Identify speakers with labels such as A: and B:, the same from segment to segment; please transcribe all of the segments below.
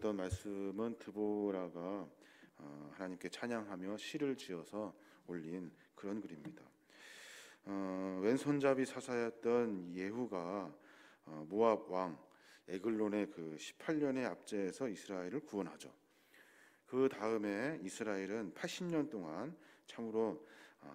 A: 봤던 말씀은 드보라가 하나님께 찬양하며 시를 지어서 올린 그런 글입니다. 왼손잡이 사사였던 예후가 모압 왕 에글론의 그 18년의 압제에서 이스라엘을 구원하죠. 그 다음에 이스라엘은 80년 동안 참으로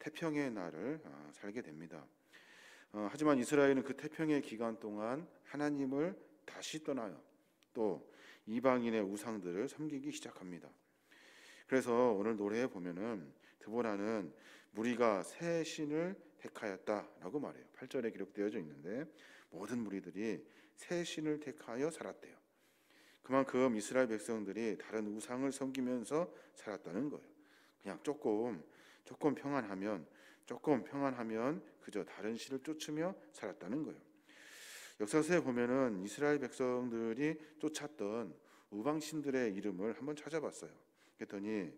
A: 태평의 날을 살게 됩니다. 하지만 이스라엘은 그 태평의 기간 동안 하나님을 다시 떠나요. 또 이방인의 우상들을 섬기기 시작합니다. 그래서 오늘 노래에 보면은 드보라는 무리가 새 신을 택하였다라고 말해요. 8절에 기록되어져 있는데 모든 무리들이 새 신을 택하여 살았대요. 그만큼 이스라엘 백성들이 다른 우상을 섬기면서 살았다는 거예요. 그냥 조금 평안하면 그저 다른 신을 쫓으며 살았다는 거예요. 역사서에 보면은 이스라엘 백성들이 쫓았던 우방신들의 이름을 한번 찾아봤어요. 그랬더니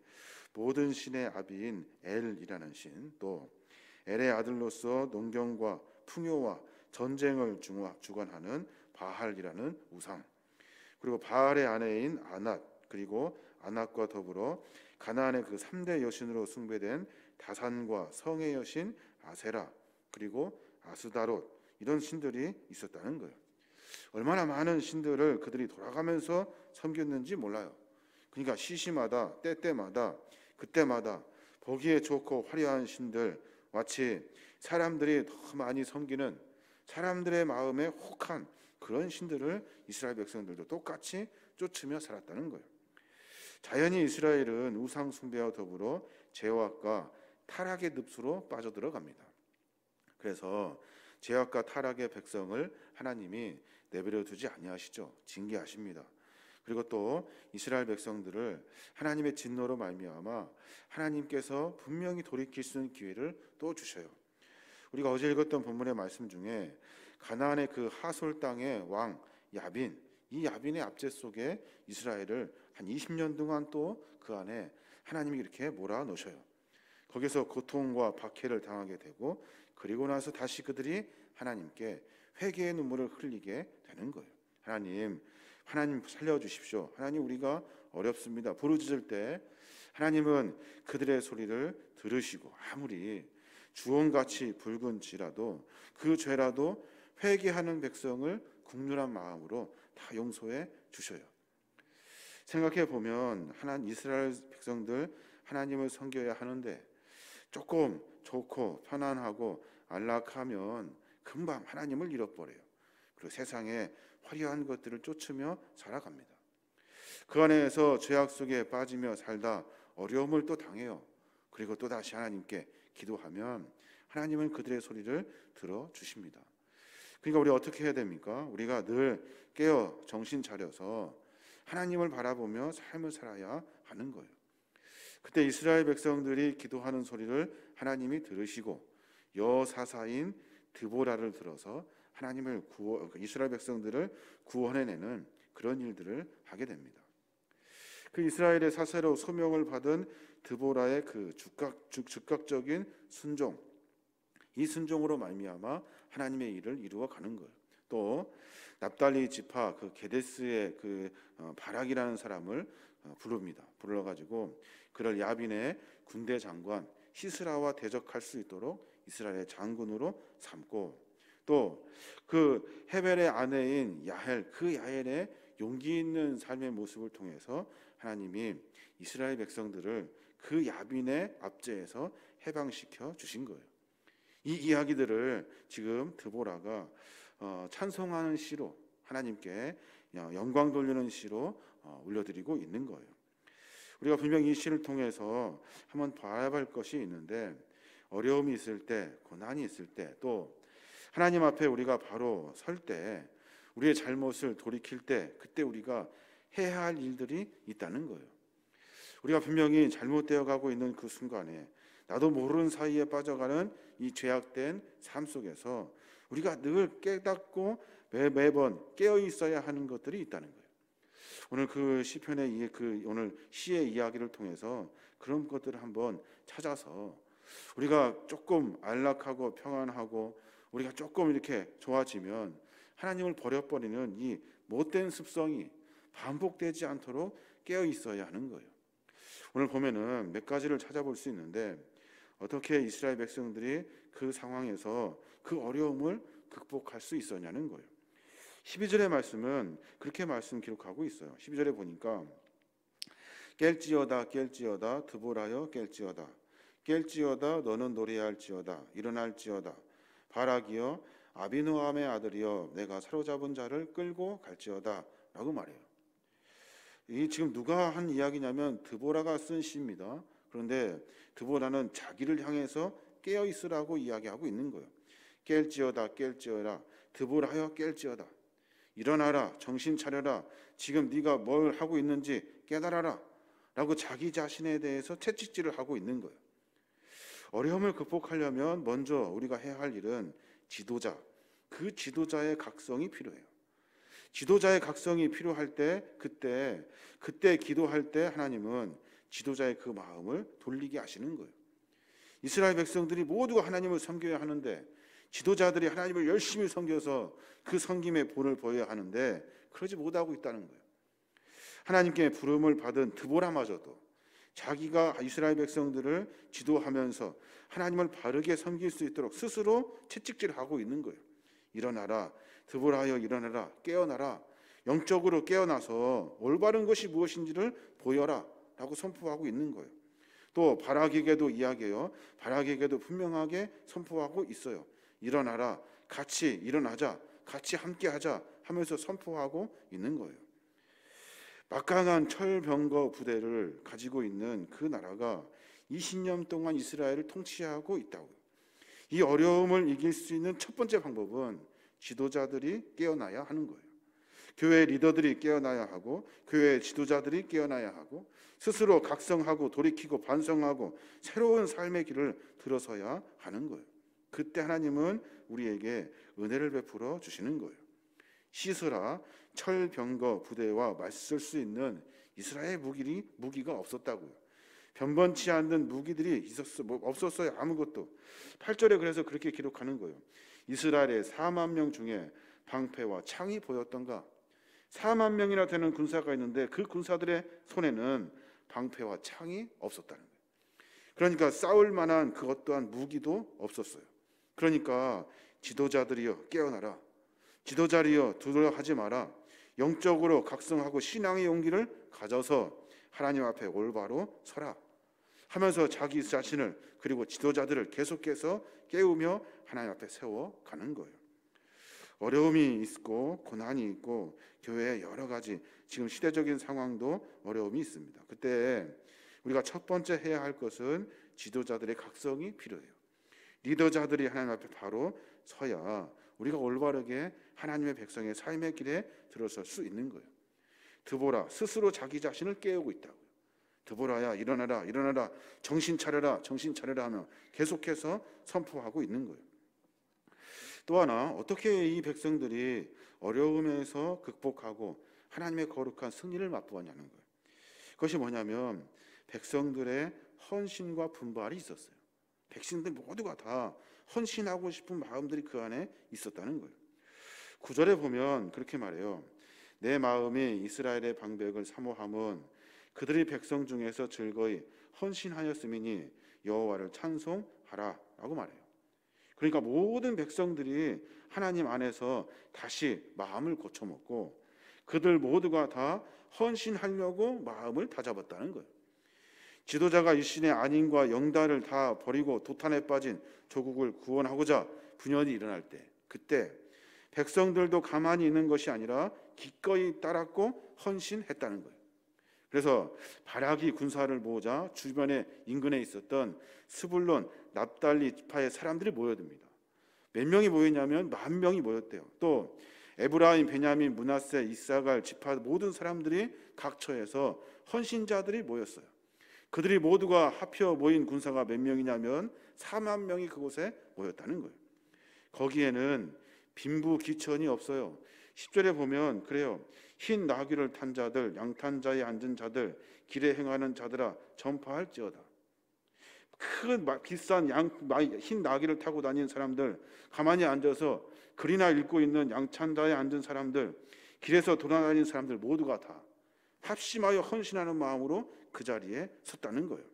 A: 모든 신의 아비인 엘이라는 신, 또 엘의 아들로서 농경과 풍요와 전쟁을 주관하는 바할이라는 우상, 그리고 바알의 아내인 아낫, 그리고 아낫과 더불어 가나안의 그 3대 여신으로 숭배된 다산과 성의 여신 아세라, 그리고 아스다롯, 이런 신들이 있었다는 거예요. 얼마나 많은 신들을 그들이 돌아가면서 섬겼는지 몰라요. 그러니까 시시마다 때때마다 그때마다 보기에 좋고 화려한 신들, 마치 사람들이 더 많이 섬기는 사람들의 마음에 혹한 그런 신들을 이스라엘 백성들도 똑같이 쫓으며 살았다는 거예요. 자연히 이스라엘은 우상 숭배와 더불어 죄악과 타락의 늪으로 빠져들어갑니다. 그래서 죄악과 타락의 백성을 하나님이 내버려 두지 아니하시죠. 징계하십니다. 그리고 또 이스라엘 백성들을 하나님의 진노로 말미암아 하나님께서 분명히 돌이킬 수 있는 기회를 또 주셔요. 우리가 어제 읽었던 본문의 말씀 중에 가나안의 그 하솔 땅의 왕 야빈, 이 야빈의 압제 속에 이스라엘을 한 20년 동안 또 그 안에 하나님이 이렇게 몰아넣으셔요. 거기서 고통과 박해를 당하게 되고, 그리고 나서 다시 그들이 하나님께 회개의 눈물을 흘리게 되는 거예요. 하나님 살려주십시오. 하나님, 우리가 어렵습니다. 부르짖을 때 하나님은 그들의 소리를 들으시고, 아무리 주홍같이 붉은지라도 그 죄라도 회개하는 백성을 국률한 마음으로 다 용서해 주셔요. 생각해 보면 이스라엘 백성들 하나님을 섬겨야 하는데 조금 좋고 편안하고 안락하면 금방 하나님을 잃어버려요. 그리고 세상에 화려한 것들을 쫓으며 살아갑니다. 그 안에서 죄악 속에 빠지며 살다 어려움을 또 당해요. 그리고 또 다시 하나님께 기도하면 하나님은 그들의 소리를 들어주십니다. 그러니까 우리 어떻게 해야 됩니까? 우리가 늘 깨어 정신 차려서 하나님을 바라보며 삶을 살아야 하는 거예요. 그때 이스라엘 백성들이 기도하는 소리를 하나님이 들으시고 여사사인 드보라를 들어서 이스라엘 백성들을 구원해내는 그런 일들을 하게 됩니다. 그 이스라엘의 사사로 소명을 받은 드보라의 그 즉각적인 순종, 이 순종으로 말미암아 하나님의 일을 이루어 가는 거예요. 또 납달리 지파 그 게데스의 그 바락이라는 사람을 부릅니다. 불러가지고 그를 야빈의 군대 장관 시스라와 대적할 수 있도록 이스라엘의 장군으로 삼고, 또 그 헤벨의 아내인 야헬, 그 야헬의 용기 있는 삶의 모습을 통해서 하나님이 이스라엘 백성들을 그 야빈의 압제에서 해방시켜 주신 거예요. 이 이야기들을 지금 드보라가 찬송하는 시로, 하나님께 영광 돌리는 시로 올려드리고 있는 거예요. 우리가 분명히 이 시를 통해서 한번 봐야 할 것이 있는데, 어려움이 있을 때, 고난이 있을 때, 또 하나님 앞에 우리가 바로 설 때, 우리의 잘못을 돌이킬 때, 그때 우리가 해야 할 일들이 있다는 거예요. 우리가 분명히 잘못되어 가고 있는 그 순간에 나도 모르는 사이에 빠져가는 이 죄악된 삶 속에서 우리가 늘 깨닫고 매번 깨어 있어야 하는 것들이 있다는 거예요. 오늘 그 시편의 오늘 시의 이야기를 통해서 그런 것들을 한번 찾아서 우리가 조금 안락하고 평안하고 우리가 조금 이렇게 좋아지면 하나님을 버려버리는 이 못된 습성이, 반복되지 않도록 깨어 있어야 하는 거예요. 오늘 보면은 몇 가지를 찾아볼 수 있는데 어떻게 이스라엘 백성들이 그 상황에서 그 어려움을 극복할 수 있었냐는 거예요. 12절의 말씀은 그렇게 말씀 기록하고 있어요. 12절에 보니까 깰지어다 깰지어다 드보라여 깰지어다 깰지어다 너는 노래할지어다 일어날지어다 바락이여 아비노함의 아들이여 내가 사로잡은 자를 끌고 갈지어다 라고 말해요. 이 지금 누가 한 이야기냐면 드보라가 쓴 시입니다. 그런데 드보라는 자기를 향해서 깨어 있으라고 이야기하고 있는 거예요. 깰지어다 깰지어라 드보라여 깰지어다 일어나라 정신 차려라 지금 네가 뭘 하고 있는지 깨달아라 라고 자기 자신에 대해서 채찍질을 하고 있는 거예요. 어려움을 극복하려면 먼저 우리가 해야 할 일은 지도자, 그 지도자의 각성이 필요해요. 지도자의 각성이 필요할 때 그때 기도할 때 하나님은 지도자의 그 마음을 돌리게 하시는 거예요. 이스라엘 백성들이 모두가 하나님을 섬겨야 하는데 지도자들이 하나님을 열심히 섬겨서 그 섬김의 본을 보여야 하는데 그러지 못하고 있다는 거예요. 하나님께 부름을 받은 드보라마저도 자기가 이스라엘 백성들을 지도하면서 하나님을 바르게 섬길 수 있도록 스스로 채찍질하고 있는 거예요. 일어나라 드보라여 일어나라 깨어나라 영적으로 깨어나서 올바른 것이 무엇인지를 보여라 라고 선포하고 있는 거예요. 또 바락에게도 이야기해요. 바락에게도 분명하게 선포하고 있어요. 일어나라 같이 일어나자 같이 함께하자 하면서 선포하고 있는 거예요. 막강한 철병거 부대를 가지고 있는 그 나라가 20년 동안 이스라엘을 통치하고 있다고요. 이 어려움을 이길 수 있는 첫 번째 방법은 지도자들이 깨어나야 하는 거예요. 교회 리더들이 깨어나야 하고 교회 지도자들이 깨어나야 하고 스스로 각성하고 돌이키고 반성하고 새로운 삶의 길을 들어서야 하는 거예요. 그때 하나님은 우리에게 은혜를 베풀어 주시는 거예요. 시스라 철병거 부대와 맞설 수 있는 이스라엘 무기가 없었다고요. 변변치 않는 무기들이 없었어요. 아무것도. 8절에 그래서 그렇게 기록하는 거예요. 이스라엘의 4만 명 중에 방패와 창이 보였던가. 4만 명이나 되는 군사가 있는데 그 군사들의 손에는 방패와 창이 없었다는 거예요. 그러니까 싸울 만한 그 어떠한 무기도 없었어요. 그러니까 지도자들이여 깨어나라. 지도자리여 두려워하지 마라. 영적으로 각성하고 신앙의 용기를 가져서 하나님 앞에 올바로 서라 하면서 자기 자신을 그리고 지도자들을 계속해서 깨우며 하나님 앞에 세워가는 거예요. 어려움이 있고 고난이 있고 교회에 여러 가지 지금 시대적인 상황도 어려움이 있습니다. 그때 우리가 첫 번째 해야 할 것은 지도자들의 각성이 필요해요. 리더자들이 하나님 앞에 바로 서야 우리가 올바르게 하나님의 백성의 삶의 길에 들어설 수 있는 거예요. 드보라 스스로 자기 자신을 깨우고 있다고요. 드보라야 일어나라 일어나라 정신 차려라 정신 차려라 하며 계속해서 선포하고 있는 거예요. 또 하나 어떻게 이 백성들이 어려움에서 극복하고 하나님의 거룩한 승리를 맛보았냐는 거예요. 그것이 뭐냐면 백성들의 헌신과 분발이 있었어요. 백성들 모두가 다 헌신하고 싶은 마음들이 그 안에 있었다는 거예요. 9절에 보면 그렇게 말해요. 내 마음이 이스라엘의 방백을 사모함은 그들이 백성 중에서 즐거이 헌신하였음이니 여호와를 찬송하라 라고 말해요. 그러니까 모든 백성들이 하나님 안에서 다시 마음을 고쳐먹고 그들 모두가 다 헌신하려고 마음을 다잡았다는 거예요. 지도자가 일신의 안인과 영달을 다 버리고 도탄에 빠진 조국을 구원하고자 분연히 일어날 때 그때 백성들도 가만히 있는 것이 아니라 기꺼이 따랐고 헌신했다는 거예요. 그래서 바락이 군사를 모으자 주변에 인근에 있었던 스불론, 납달리 지파의 사람들이 모여듭니다. 몇 명이 모였냐면 10,000명이 모였대요. 또 에브라임, 베냐민, 므낫세, 이사갈 지파 모든 사람들이 각처에서 헌신자들이 모였어요. 그들이 모두가 합혀 모인 군사가 몇 명이냐면 4만 명이 그곳에 모였다는 거예요. 거기에는 빈부귀천이 없어요. 10절에 보면 그래요. 흰 나귀를 탄 자들, 양탄 자에 앉은 자들, 길에 행하는 자들아 전파할지어다. 큰 비싼 흰 나귀를 타고 다니는 사람들, 가만히 앉아서 글이나 읽고 있는 양탄자에 앉은 사람들, 길에서 돌아다니는 사람들 모두가 다 합심하여 헌신하는 마음으로 그 자리에 섰다는 거예요.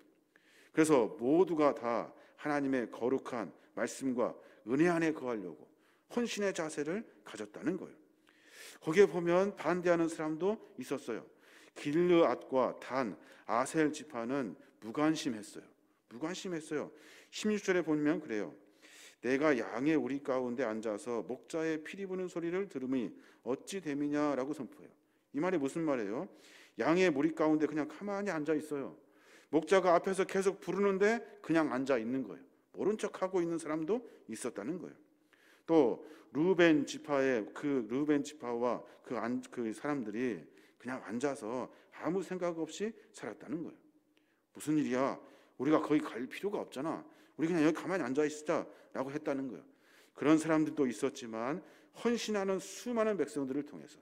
A: 그래서 모두가 다 하나님의 거룩한 말씀과 은혜 안에 거하려고 헌신의 자세를 가졌다는 거예요. 거기에 보면 반대하는 사람도 있었어요. 길르앗과 단, 아셀 지파는 무관심했어요. 16절에 보면 그래요. 내가 양의 우리 가운데 앉아서 목자의 피리 부는 소리를 들으니 어찌 됨이냐라고 선포해요. 이 말이 무슨 말이에요? 양의 무리 가운데 그냥 가만히 앉아 있어요. 목자가 앞에서 계속 부르는데 그냥 앉아 있는 거예요. 모른 척하고 있는 사람도 있었다는 거예요. 또 르우벤 지파의 르우벤 지파와 그 사람들이 그냥 앉아서 아무 생각 없이 살았다는 거예요. 무슨 일이야? 우리가 거기 갈 필요가 없잖아. 우리 그냥 여기 가만히 앉아 있자라고 했다는 거예요. 그런 사람들도 있었지만 헌신하는 수많은 백성들을 통해서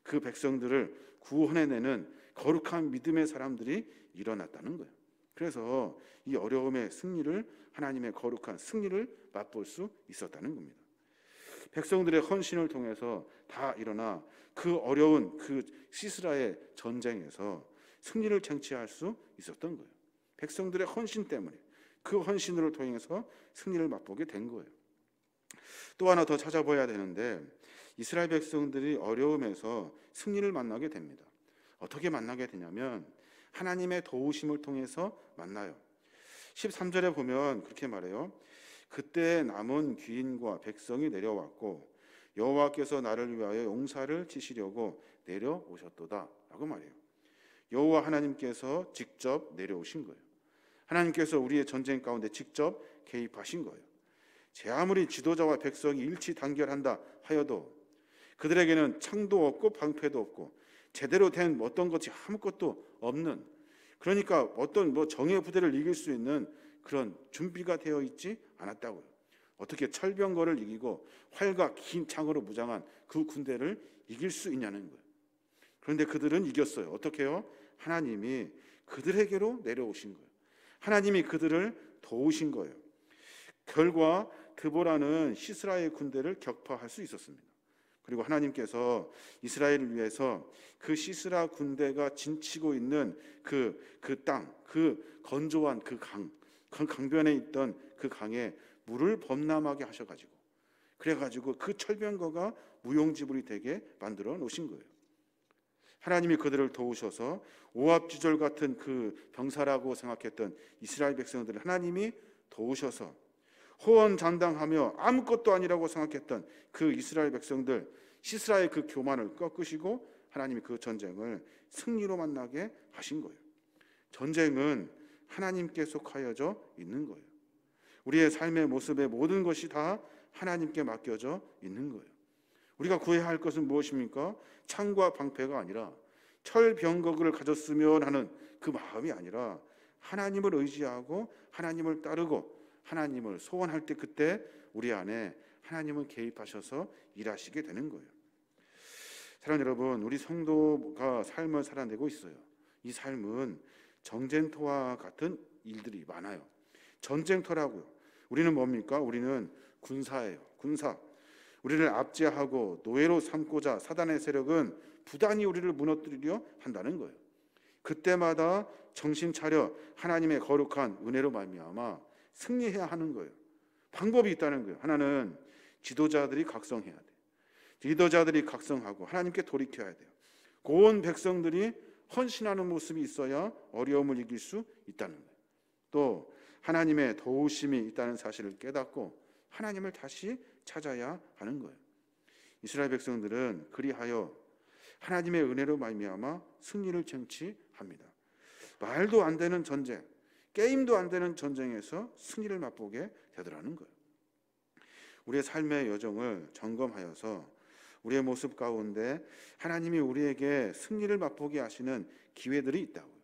A: 그 백성들을 구원해내는 거룩한 믿음의 사람들이 일어났다는 거예요. 그래서 이 어려움의 승리를, 하나님의 거룩한 승리를 맛볼 수 있었다는 겁니다. 백성들의 헌신을 통해서 다 일어나 그 어려운 그 시스라의 전쟁에서 승리를 쟁취할 수 있었던 거예요. 백성들의 헌신 때문에, 그 헌신을 통해서 승리를 맛보게 된 거예요. 또 하나 더 찾아봐야 되는데, 이스라엘 백성들이 어려움에서 승리를 만나게 됩니다. 어떻게 만나게 되냐면 하나님의 도우심을 통해서 만나요. 13절에 보면 그렇게 말해요. 그때 남은 귀인과 백성이 내려왔고 여호와께서 나를 위하여 용사를 치시려고 내려오셨도다 라고 말해요. 여호와 하나님께서 직접 내려오신 거예요. 하나님께서 우리의 전쟁 가운데 직접 개입하신 거예요. 제 아무리 지도자와 백성이 일치 단결한다 하여도 그들에게는 창도 없고 방패도 없고 제대로 된 어떤 것이 아무것도 없는, 그러니까 어떤 정예 부대를 이길 수 있는 그런 준비가 되어 있지 않았다고요. 어떻게 철병거를 이기고 활과 긴 창으로 무장한 그 군대를 이길 수 있냐는 거예요. 그런데 그들은 이겼어요. 어떻게요? 하나님이 그들에게로 내려오신 거예요. 하나님이 그들을 도우신 거예요. 결과 드보라는 시스라의 군대를 격파할 수 있었습니다. 그리고 하나님께서 이스라엘을 위해서 그 시스라 군대가 진치고 있는 그 땅, 그 건조한 그 강변에 있던 그 강에 물을 범람하게 하셔가지고, 그래가지고 그 철병거가 무용지물이 되게 만들어 놓으신 거예요. 하나님이 그들을 도우셔서 오합지졸 같은 그 병사라고 생각했던 이스라엘 백성들을 하나님이 도우셔서 호언장담하며 아무것도 아니라고 생각했던 그 이스라엘 백성들, 시스라의 그 교만을 꺾으시고 하나님이 그 전쟁을 승리로 만나게 하신 거예요. 전쟁은 하나님께 속하여져 있는 거예요. 우리의 삶의 모습의 모든 것이 다 하나님께 맡겨져 있는 거예요. 우리가 구해야 할 것은 무엇입니까? 창과 방패가 아니라 철병거를 가졌으면 하는 그 마음이 아니라 하나님을 의지하고 하나님을 따르고 하나님을 소원할 때, 그때 우리 안에 하나님은 개입하셔서 일하시게 되는 거예요. 사랑하는 여러분, 우리 성도가 삶을 살아내고 있어요. 이 삶은 전쟁터와 같은 일들이 많아요. 전쟁터라고요. 우리는 뭡니까? 우리는 군사예요. 군사. 우리를 압제하고 노예로 삼고자 사단의 세력은 부단히 우리를 무너뜨리려 한다는 거예요. 그때마다 정신 차려 하나님의 거룩한 은혜로 말미암아 승리해야 하는 거예요. 방법이 있다는 거예요. 하나는 지도자들이 각성해야 돼요. 리더자들이 각성하고 하나님께 돌이켜야 돼요. 고온 백성들이 헌신하는 모습이 있어야 어려움을 이길 수 있다는 거예요. 또 하나님의 도우심이 있다는 사실을 깨닫고 하나님을 다시 찾아야 하는 거예요. 이스라엘 백성들은 그리하여 하나님의 은혜로 말미암아 승리를 쟁취합니다. 말도 안 되는 전쟁, 게임도 안 되는 전쟁에서 승리를 맛보게 되더라는 거예요. 우리의 삶의 여정을 점검하여서 우리의 모습 가운데 하나님이 우리에게 승리를 맛보게 하시는 기회들이 있다고요.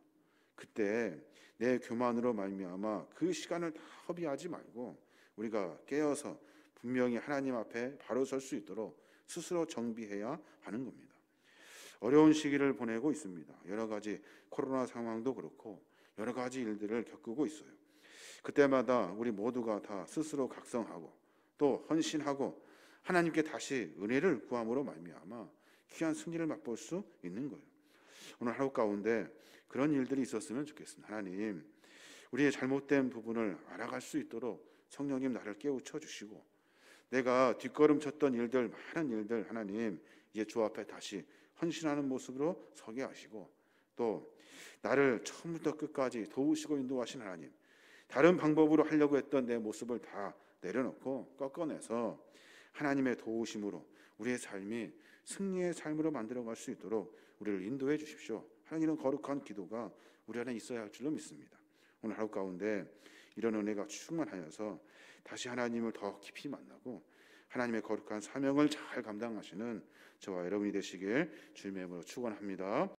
A: 그때 내 교만으로 말미암아 그 시간을 다 허비하지 말고 우리가 깨어서 분명히 하나님 앞에 바로 설 수 있도록 스스로 정비해야 하는 겁니다. 어려운 시기를 보내고 있습니다. 여러 가지 코로나 상황도 그렇고 여러 가지 일들을 겪고 있어요. 그때마다 우리 모두가 다 스스로 각성하고 또 헌신하고 하나님께 다시 은혜를 구함으로 말미암아 귀한 승리를 맛볼 수 있는 거예요. 오늘 하루 가운데 그런 일들이 있었으면 좋겠습니다. 하나님, 우리의 잘못된 부분을 알아갈 수 있도록 성령님 나를 깨우쳐 주시고, 내가 뒷걸음쳤던 일들, 많은 일들 하나님 이제 주 앞에 다시 헌신하는 모습으로 서게 하시고, 또 나를 처음부터 끝까지 도우시고 인도하신 하나님, 다른 방법으로 하려고 했던 내 모습을 다 내려놓고 꺾어내서 하나님의 도우심으로 우리의 삶이 승리의 삶으로 만들어갈 수 있도록 우리를 인도해 주십시오. 하나님은 거룩한 기도가 우리 안에 있어야 할 줄로 믿습니다. 오늘 하루 가운데 이런 은혜가 충만하여서 다시 하나님을 더 깊이 만나고 하나님의 거룩한 사명을 잘 감당하시는 저와 여러분이 되시길 주님의 이름으로 축원합니다.